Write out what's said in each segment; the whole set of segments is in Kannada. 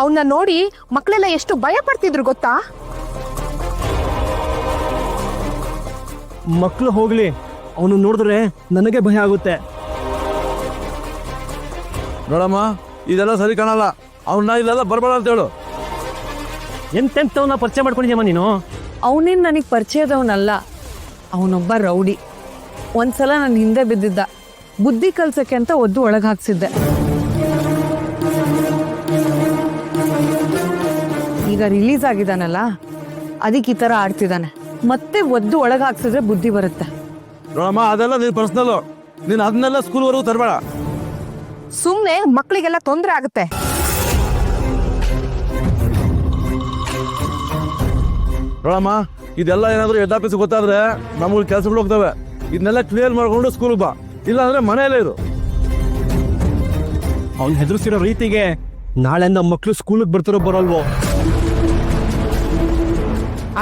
ಅವನ್ನ ನೋಡಿ ಮಕ್ಕಳೆಲ್ಲ ಎಷ್ಟು ಭಯ ಪಡ್ತಿದ್ರು ಗೊತ್ತಾ? ಮಕ್ಕಳು ಹೋಗ್ಲಿ, ಅವನು ನೋಡಿದ್ರೆ ನನಗೆ ಭಯ ಆಗುತ್ತೆ. ನೋಡಮ್ಮ, ಇದೆಲ್ಲ ಸರಿ ಕಾಣಲ್ಲ. ಅವನ್ನ ಇದೆಲ್ಲ ಬರ್ಬೇಡ ಅಂತ ಹೇಳು. ಎಂತೆಂತವನ್ನ ಪರಿಚಯ ಮಾಡ್ಕೊಂಡಿದ್ಯಮ್ಮ ನೀನು? ಅವನೇನು ನನಗೆ ಪರಿಚಯದವನಲ್ಲ, ಅವನೊಬ್ಬ ರೌಡಿ. ಒಂದ್ಸಲ ನನ್ನ ಹಿಂದೆ ಬಿದ್ದಿದ್ದ, ಬುದ್ಧಿ ಕಲ್ಸಕ್ಕೆ ಅಂತ ಒದ್ದು ಒಳಗೆ ಹಾಕ್ಸಿದ್ದೆ. ಈಗ ರಿಲೀಸ್ ಆಗಿದ್ದಾನಲ್ಲ, ಅದಕ್ಕೆ ಈ ಥರ ಆಡ್ತಿದ್ದಾನೆ. ಮತ್ತೆ ಒದ್ದು ಒಳಗೆ ಹಾಕ್ಸಿದ್ರೆ ಬುದ್ಧಿ ಬರುತ್ತೆ. ನೋಡಮ್ಮ, ಅದೆಲ್ಲ ನೀನು ಪರ್ಸ್ನಲ್. ನೀನು ಅದನ್ನೆಲ್ಲ ಸ್ಕೂಲ್ವರೆಗೂ ತರಬೇಡ. ಸುಮ್ನೆ ಮಕ್ಕಳಿಗೆಲ್ಲ ತೊಂದರೆ ಆಗುತ್ತೆ. ನೋಡಮ್ಮ, ಇದೆಲ್ಲ ಏನಾದರೂ ಹೆಡ್ ಆಫೀಸ್ ಗೊತ್ತಾದ್ರೆ ನಮ್ಗೆ ಕೆಲಸಗಳು ಹೋಗ್ತವೆ. ಇದನ್ನೆಲ್ಲ ಕ್ಲಿಯರ್ ಮಾಡ್ಕೊಂಡು ಸ್ಕೂಲ್ಗೆ ಬಾ, ಇಲ್ಲ ಅಂದ್ರೆ ಮನೆಯಲ್ಲೇ ಇರು. ಅವ್ನು ಹೆದರ್ಸಿರೋ ರೀತಿಗೆ ನಾಳೆಯಿಂದ ಮಕ್ಕಳು ಸ್ಕೂಲಿಗೆ ಬರ್ತಾರೋ ಬರಲ್ವೋ?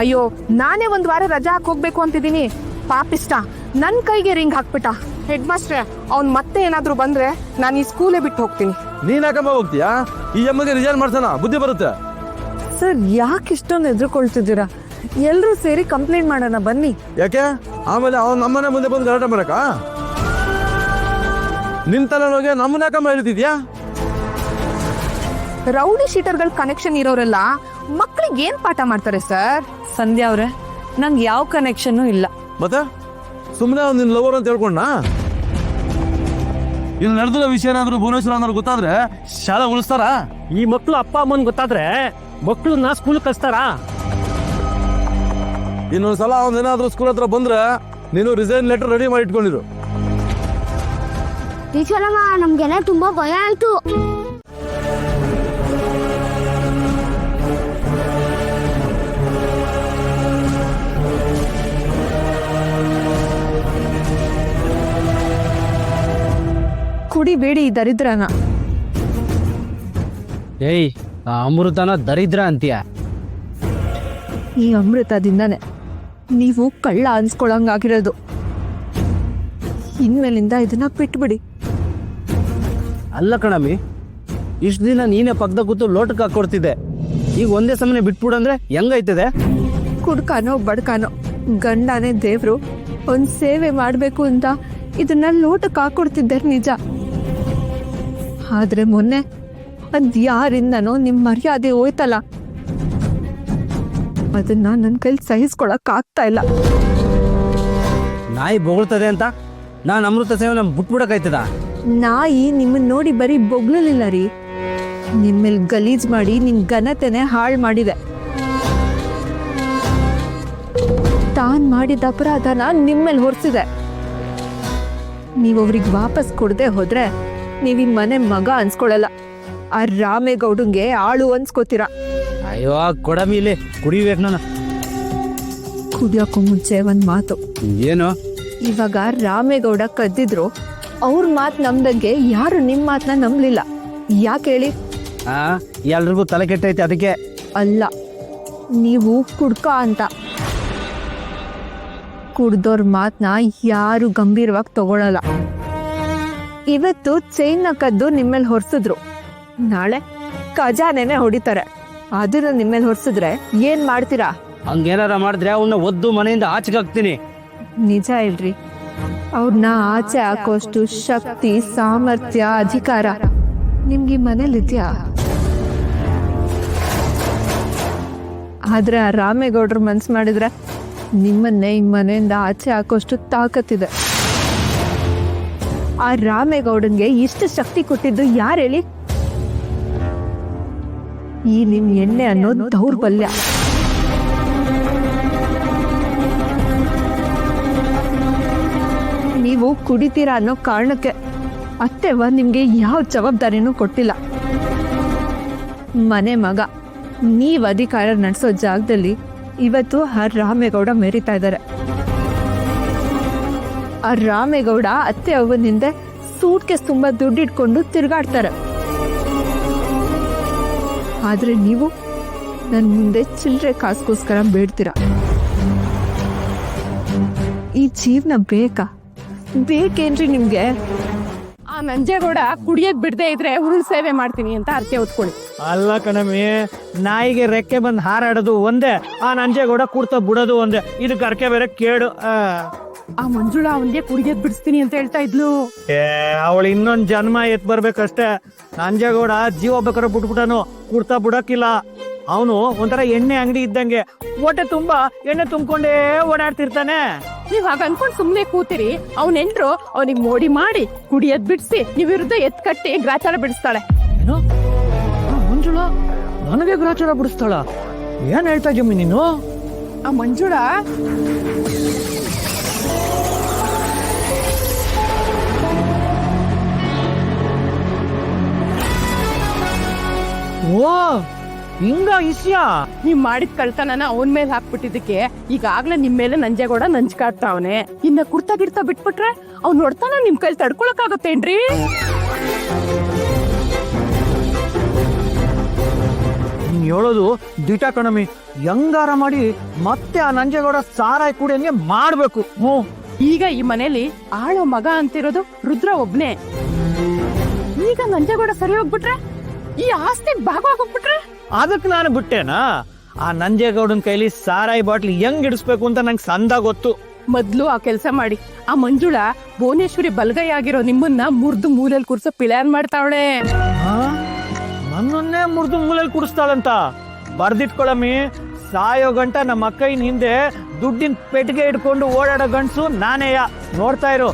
ಅಯ್ಯೋ, ನಾನೇ ಒಂದ್ ವಾರ ರಜಾ ಹಾಕಿ ಹೋಗ್ಬೇಕು ಅಂತಿದ್ದೀನಿ. ಪಾಪಿಷ್ಟ ನನ್ ಕೈಗೆ ರಿಂಗ್ ಹಾಕ್ಬಿಟ್ಟ. ಹೆಡ್ ಮಾಸ್ಟ್ರೆ, ಅವ್ನ್ ಮತ್ತೆ ಏನಾದ್ರು ಬಂದ್ರೆ ನಾನು ಈ ಸ್ಕೂಲೇ ಬಿಟ್ಟು ಹೋಗ್ತೀನಿ. ನೀನ್ ಯಾಕಮ್ಮ ಹೋಗ್ತೀಯಾ? ಈ ಅಮ್ಮಗೆ ರಿಸೈನ್ ಮಾಡ್ಸೋಣ, ಬುದ್ಧಿ ಬರುತ್ತೆ. ಸರ್, ಯಾಕೆ ಇಷ್ಟೊಂದು ಹೆದರ್ಕೊಳ್ತಿದ್ದೀರಾ? ಎಲ್ಲರೂ ಸೇರಿ ಕಂಪ್ಲೇಂಟ್ ಮಾಡೋಣ ಬನ್ನಿ. ಯಾಕೆ ಆಮೇಲೆ ಅವ್ನು ನಮ್ಮನೆ ಮುಂದೆ ಬಂದು ಗಲಾಟೆ ಮಾಡಕ? ನಿನ್ ತಲೆನೋಗೆ ನಮ್ಮನ್ನ ಯಾಕಮ್ಮ ಹೇಳ್ತಿದ್ಯಾ? ರೌಡಿ ಶೀಟರ್ಗಳ ಕನೆಕ್ಷನ್ ಇರೋರೆಲ್ಲ ಮಕ್ಕಳಿಗೆ ಏನ್ ಪಾಠ ಮಾಡ್ತಾರೆ ಸರ್? ಸಂಧ್ಯಾ ಅವ್ರೆ, ನಂಗೆ ಯಾವ ಕನೆಕ್ಷನ್ನು ಇಲ್ಲ. ಮತ್ತೆ ಸುಮ್ಮನೆ ಅವ್ನು ನಿನ್ ಲವರ್ ಅಂತ ಹೇಳ್ಕೊಂಡ? ಇಲ್ಲಿ ನಡೆದಿರೋ ವಿಷಯ ಏನಾದ್ರು ಭುವನೇಶ್ವರ ಅನ್ನೋರು ಗೊತ್ತಾದ್ರೆ ಶಾಲೆ ಉಳಿಸ್ತಾರ? ಈ ಮಕ್ಕಳು ಅಪ್ಪ ಅಮ್ಮನ್ ಗೊತ್ತಾದ್ರೆ ಮಕ್ಕಳನ್ನ ಸ್ಕೂಲ್ ಕಳಿಸ್ತಾರಾ? ಇನ್ನೊಂದ್ಸಲ ಅವನೇನಾದ್ರೂ ಸ್ಕೂಲ್ ಹತ್ರ ಬಂದ್ರೆ ನೀನು ರಿಸೈನ್ ಲೆಟರ್ ರೆಡಿ ಮಾಡಿ ಇಟ್ಕೊಂಡಿರು. ಟೀಚರಮ್ಮ, ನಮ್ಗೆಲ್ಲ ತುಂಬಾ ಭಯ ಆಯ್ತು. ಕುಡಿಬೇಡಿ ಈ ದರಿದ್ರನ. ಏಯ್, ಆ ಅಮೃತನ ದರಿದ್ರ ಅಂತೀಯ? ಈ ಅಮೃತದಿಂದಾನೆ ನೀವು ಕಳ್ಳ ಅನ್ಸ್ಕೊಳಂಗಾಗಿರೋದು. ಇನ್ಮೇಲಿಂದ ಇದನ್ನ ಬಿಟ್ಬಿಡಿ. ಅಲ್ಲ ಕಣಮಿ, ಇಷ್ಟು ದಿನ ನೀನೇ ಪಕ್ಕದ ಕೂತು ಲೋಟಕ್ಕೆ ಹಾಕೊಡ್ತಿದ್ದೆ, ಈಗ ಒಂದೇ ಸಮನೆ ಬಿಟ್ಬಿಡಂದ್ರೆ ಹೆಂಗೈತದೆ? ಕುಡ್ಕಾನೋ ಬಡ್ಕಾನೋ ಗಂಡನೇ ದೇವ್ರು. ಒಂದ್ ಸೇವೆ ಮಾಡ್ಬೇಕು ಅಂತ ಇದನ್ನ ಲೋಟಕ್ಕೆ ಹಾಕೊಡ್ತಿದ್ದೆ ನಿಜ. ಆದ್ರೆ ಮೊನ್ನೆ ಅದ್ ಯಾರಿಂದನೋ ನಿಮ್ ಮರ್ಯಾದೆ ಹೋಯ್ತಲ್ಲ, ಅದನ್ನ ನನ್ನ ಕೈಲಿ ಸಹಿಸ್ಕೊಳಕ್ ಆಗ್ತಾ ಇಲ್ಲ. ನಾಯಿ ಬೊಗಳ್ತದೆ ಅಂತ ನಾನು ಅಮೃತ ಸೇವೆ ಬಿಟ್ಬಿಡಕಾಯ್ತದ? ನಾಯಿ ನಿಮ್ಮನ್ನ ನೋಡಿ ಬರೀ ಬೊಗ್ಲಿಲ್ಲ ರೀ, ನಿಮ್ಮೇಲ್ ಗಲೀಜ್ ಮಾಡಿ ನಿನ್ ಘನತೆನೆ ಹಾಳು ಮಾಡಿದೆ. ತಾನ್ ಮಾಡಿದ ಅಪರಾಧನ ನಿಮ್ಮೇಲೆ ಹೊರಿಸಿದೆ. ನೀವು ಅವ್ರಿಗೆ ವಾಪಸ್ ಕೊಡದೆ ಹೋದ್ರೆ ನೀವ್ ಈ ಮನೆ ಮಗ ಅನ್ಸ್ಕೊಳಲ್ಲ, ಆ ರಾಮೇಗೌಡಂಗೆ ಆಳು ಅನ್ಸ್ಕೋತೀರ. ಅಯ್ಯೋ ಕೊಡಮಿ, ಇಲ್ಲಿ ಕುಡಿಬೇಕು ನಾನು. ಕುಡಿಯೋಕ್ಕೂ ಮುಂಚೆ ಒಂದ್ ಮಾತು. ಏನು? ಇವಾಗ ರಾಮೇಗೌಡ ಕದ್ದಿದ್ರು, ಅವ್ರ ಮಾತ್ ನಂಬ್ದಂಗೆ ಯಾರು ನಿಮ್ ಮಾತನ್ನ ನಂಬ್ಲಿಲ್ಲ. ಯಾಕೆ ಹೇಳಿ? ಎಲ್ರಿಗೂ ತಲೆ ಕೆಟ್ಟೈತೆ ಅದಕ್ಕೆ. ಅಲ್ಲ, ನೀವು ಕುಡ್ಕ ಅಂತ. ಕುಡ್ದೋರ್ ಮಾತನ್ನ ಯಾರು ಗಂಭೀರವಾಗಿ ತಗೊಳಲ್ಲ. ಇವತ್ತು ಚೈನ್ನ ಕದ್ದು ನಿಮ್ಮೇಲೆ ಹೊರ್ಸಿದ್ರು, ನಾಳೆ ಖಜಾನೆನೆ ಹೊಡಿತಾರೆ. ಅದನ್ನ ನಿಮ್ಮೇಲೆ ಹೊರ್ಸಿದ್ರೆ ಏನ್ ಮಾಡ್ತೀರಾ? ಹಂಗೇನಾರ ಮಾಡಿದ್ರೆ ಅವನ್ನ ಒದ್ದು ಮನೆಯಿಂದ ಆಚೆಗೆ ಹಾಕ್ತೀನಿ. ನಿಜ ಹೇಳ್ರಿ, ಅವ್ರನ್ನ ಆಚೆ ಹಾಕೋಷ್ಟು ಶಕ್ತಿ, ಸಾಮರ್ಥ್ಯ, ಅಧಿಕಾರ ನಿಮ್ಗೆ ಮನೇಲಿದ್ಯಾ? ಆದ್ರೆ ಆ ರಾಮೇಗೌಡರು ಮನ್ಸು ಮಾಡಿದ್ರೆ ನಿಮ್ಮನ್ನೇ ಈ ಮನೆಯಿಂದ ಆಚೆ ಹಾಕೋಷ್ಟು ತಾಕತ್ತಿದೆ. ಆ ರಾಮೇಗೌಡನ್ಗೆ ಇಷ್ಟು ಶಕ್ತಿ ಕೊಟ್ಟಿದ್ದು ಯಾರು ಹೇಳಿ? ಈ ನಿಮ್ ಎಣ್ಣೆ ಅನ್ನೋ ದೌರ್ಬಲ್ಯ. ನೀವು ಕುಡಿತೀರಾ ಅನ್ನೋ ಕಾರಣಕ್ಕೆ ಅತ್ತೆವ ನಿಮ್ಗೆ ಯಾವ ಜವಾಬ್ದಾರಿನೂ ಕೊಟ್ಟಿಲ್ಲ. ಮನೆ ಮಗ ನೀವ್ ಅಧಿಕಾರ ನಡೆಸೋ ಜಾಗದಲ್ಲಿ ಇವತ್ತು ಆ ರಾಮೇಗೌಡ ಮೆರಿತಾ ಇದ್ದಾರೆ. ಆ ರಾಮೇಗೌಡ ಅತ್ತೆ ಅವನಿಂದ ಸೂಟ್ಕೇಸ್ ತುಂಬಾ ದುಡ್ಡಿಟ್ಕೊಂಡು ತಿರುಗಾಡ್ತಾರೆ. ಆದ್ರೆ ನೀವು ನನ್ ಮುಂದೆ ಚಿಲ್ಲರೆ ಕಾಸ್ಗೋಸ್ಕರ ಬೇಡ್ತೀರ. ಈ ಜೀವನ ಬೇಕೇನ್ರಿ ನಿಮ್ಗೆ? ಆ ನಂಜೇಗೌಡ ಕುಡಿಯೋದ್ ಬಿಡದೆ ಇದ್ರೆ ಉರುಳು ಸೇವೆ ಮಾಡ್ತೀನಿ ಅಂತ ಅರ್ಕೆ ಹೊತ್ಕೊಳ್ಳಿ. ಅಲ್ಲ ಕಣಮಿ, ನಾಯಿಗೆ ರೆಕ್ಕೆ ಬಂದು ಹಾರಾಡೋದು ಒಂದೇ, ಆ ನಂಜೇಗೌಡ ಕುಡ್ತಾ ಬಿಡೋದು ಒಂದೇ. ಇದಕ್ಕೆ ಅರ್ಕೆ ಬೇರೆ ಕೇಡು. ಆ ಮಂಜುಳಾ ಅವನ್ಗೆ ಕುಡಿಯೋದ್ ಬಿಡಿಸ್ತೀನಿ ಅಂತ ಹೇಳ್ತಾ ಇದ್ಲು. ಅವಳು ಇನ್ನೊಂದ್ ಜನ್ಮ ಎತ್ ಬರ್ಬೇಕಷ್ಟೇ. ನಂಜೇಗೌಡ ಜೀವ ಬೇಕಾದ್ರೆ ಬಿಟ್ಬಿಟ್ಟನು, ಕುಡ್ತಾ ಬಿಡಕ್ಕಿಲ್ಲ. ಅವನು ಒಂಥರ ಎಣ್ಣೆ ಅಂಗಡಿ ಇದ್ದಂಗೆ, ಹೊಟ್ಟೆ ತುಂಬಾ ಎಣ್ಣೆ ತುಂಬಿಕೊಂಡೇ ಓಡಾಡ್ತಿರ್ತಾನೆ. ನೀವ್ ಹಾಗ ಅನ್ಕೊಂಡ್ ಸುಮ್ನೆ ಕೂತಿರಿ, ಅವ್ನ ಎಂಟ್ರು ಅವನಿಗೆ ಮೋಡಿ ಮಾಡಿ ಕುಡಿಯೋದ್ ಬಿಡಿಸಿ ನೀವ್ ವಿರುದ್ಧ ಎತ್ ಕಟ್ಟಿ ಗ್ರಾಚಾರ ಬಿಡಿಸ್ತಾಳೆ. ಏನು? ಮಂಜುಳಾ ನನಗೆ ಗ್ರಾಚಾರ ಬಿಡಿಸ್ತಾಳ? ಏನ್ ಹೇಳ್ತಾ ಜಮ್ಮಿ ನೀನು? ಆ ಮಂಜುಳಾ ಓ ಹಿಂಗ ಇಸ್ಯಾ? ನೀವ್ ಮಾಡಿದ ಕಳ್ತನನ ಅವನ್ ಮೇಲೆ ಹಾಕ್ಬಿಟ್ಟಿದ್ದಕ್ಕೆ ಈಗಾಗ್ಲೇ ನಿಮ್ ಮೇಲೆ ನಂಜೇಗೌಡ ನಂಚ್ಕಾಡ್ತಾವನೆ. ಇನ್ನ ಕುರ್ತಾ ಗಿಡ್ತಾ ಬಿಟ್ಬಿಟ್ರೆ ಅವ್ನ್ ನೋಡ್ತಾನ ನಿಮ್ ಕೈಲಿ ತಡ್ಕೊಳಕ್ ಆಗತ್ತೇನ್ರಿ? ನೀನ್ ಹೇಳೋದು ದಿಟ ಕಣಮಿ. ಹೆಂಗಾರ ಮಾಡಿ ಮತ್ತೆ ಆ ನಂಜೇಗೌಡ ಸಾರಾಯಿ ಕುಡಿಯಂಗೆ ಮಾಡ್ಬೇಕು. ಈಗ ಈ ಮನೇಲಿ ಆಳೋ ಮಗ ಅಂತಿರೋದು ರುದ್ರ ಒಬ್ನೇ. ಈಗ ನಂಜೇಗೌಡ ಸರಿ ಹೋಗ್ಬಿಟ್ರೆ, ಈ ಆಸ್ತಿ ಭಾಗವಾಗೋಗ್ಬಿಟ್ರೆ ಅದಕ್ಕೆ ನಾನು ಬಿಟ್ಟೆನಾ? ಆ ನಂಜೇಗೌಡನ್ ಕೈಲಿ ಸಾರಾಯಿ ಬಾಟ್ಲಿ ಹೆಂಗ್ ಇಡಿಸ್ಬೇಕು ಅಂತ ನಂಗೆ ಸಂದ ಗೊತ್ತು. ಮೊದ್ಲು ಆ ಕೆಲ್ಸ ಮಾಡಿ. ಆ ಮಂಜುಳಾ ಭುವನೇಶ್ವರಿ ಬಲ್ಗೈ ಆಗಿರೋ ನಿಮ್ಮನ್ನ ಮುರ್ದು ಮೂಲೆಯಲ್ಲಿ ಕೂರ್ಸೋ ಪ್ಲಾನ್ ಮಾಡ್ತಾವಳೆ. ನನ್ನನ್ನೇ ಮುರಿದು ಮೂಲೆಯಲ್ಲಿ ಕುಡಿಸ್ತಾಳಂತ? ಬರ್ದಿಟ್ಕೊಳಮ್ಮಿ, ಸಾಯೋ ಗಂಟ ನಮ್ಮ ಅಕ್ಕೈನ ಹಿಂದೆ ದುಡ್ಡಿನ ಪೆಟ್ಟಿಗೆ ಇಟ್ಕೊಂಡು ಓಡಾಡೋ ಗಂಡ್ಸು ನಾನೇಯ. ನೋಡ್ತಾ ಇರು,